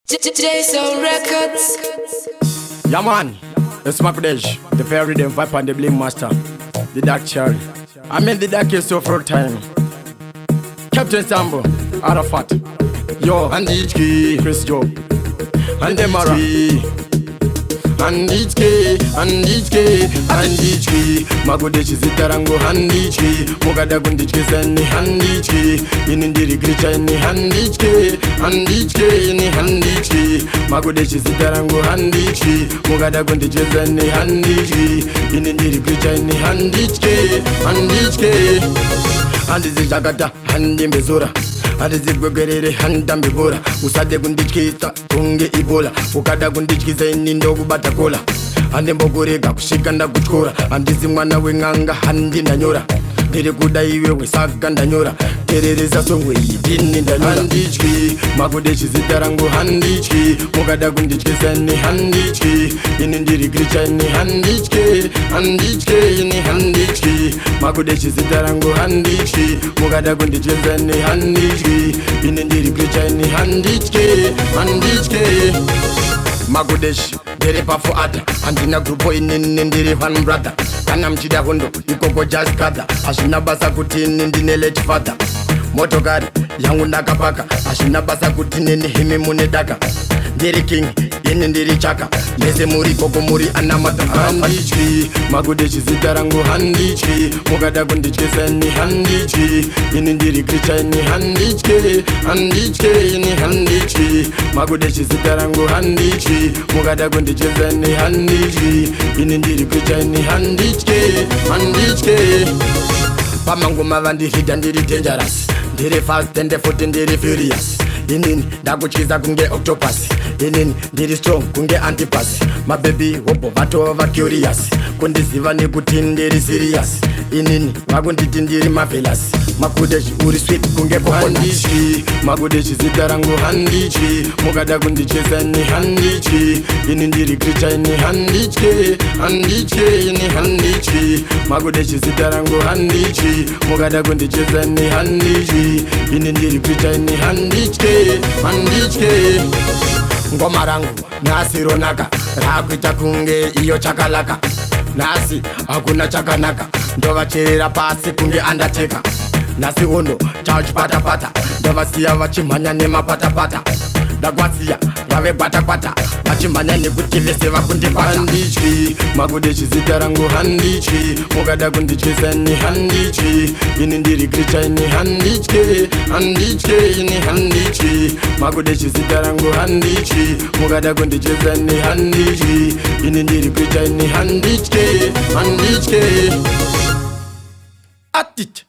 J-So Records. Yeah man, it's Makudezh, the fairy them vibe and the bling master, the dark cherry. I mean the dark is so for time. Captain Sambo, Arafat, yo, HANDITYE, Chris Joe, and the Mara. HANDITYE, Makudezhu zitarango HANDITYE, Mugadagu ndichizeni HANDITYE, inindiri gricha ni HANDITYE, ni HANDITYE, Makudezhu zitarango HANDITYE, Mugadagu ndichizeni HANDITYE, inindiri gricha ni HANDITYE. Handizi jagata handi mbezura, handizi gwegerere handa mbibura, usade kundichikisa tunge ibola, ukada kundichikiza inindo kubata kola, handi mbogorega kushika ndakuchkora, handizi mwana wenganga handi ndanyora, ndiri kuda iwe wesaga ndanyora, terereza songwe idini ndanyora. HANDITYE, Makudezhu zitarango HANDITYE, mukada kundichikisa ni HANDITYE, ini ndiri gricha ni HANDITYE, ni HANDITYE, Makudezhu zitarango HANDITYE, mukada kundichikisa ni HANDITYE, ini ndiri gricha ni HANDITYE. Makudezhu ndiri pafu ata, handina grupo inini ndiri one brother, kana mchida hondo ikoko just gather, ashina basa kuti ini ndine late father, motokari yangu ndakapaka, ashina basa kuti nini himi mune daka, ndiri king ini ndiri chaka, mese muri koko muri anamata. HANDITYE, Makudezhu zitarango HANDITYE, mukada kundichikisa ni HANDITYE, ini ndiri gricha ni HANDITYE, ni HANDITYE, Makudezhu zitarango HANDITYE, mukada kundichikisa ni HANDITYE, ini ndiri gricha ni HANDITYE. Pamangoma vandihita ndiri dangerous, ndiri fast and futhi ndiri furious, inini ndakuchiza kunge octopus, inini ndiri strong kunge antipas, my baby wobo vato va curious, kundiziva nekuti ndiri serious, inini vakunditi ndiri marvelous, Makudezhu uri sweet kunge HANDITYE, Makudezhu zitarango HANDITYE, mukada kundichikisa ni HANDITYE, ini ndiri gricha ni HANDITYE, ni HANDITYE, Makudezhu zitarango HANDITYE, mukada kundichikisa ni HANDITYE, ini ndiri gricha ni HANDITYE. Ngoma rangu nasi ronaka, rakuita kunge iyo chakalaka, nasi hakuna chakanaka, ndovacherera pasi kunge undertaker, nasi hondo charge pata, ndovasiya vachimhanya nemapatapata, ndakwasiya vave kwata, vachimhanya nekuti vese vakundibata. HANDITYE, Makudezhu zitarango HANDITYE, mukada kundichikisa ni HANDITYE, ini ndiri gricha ni HANDITYE, ni HANDITYE, Makudezhu zitarango HANDITYE, mukada kundichikisa ni HANDITYE, ini ndiri gricha ni HANDITYE. Attit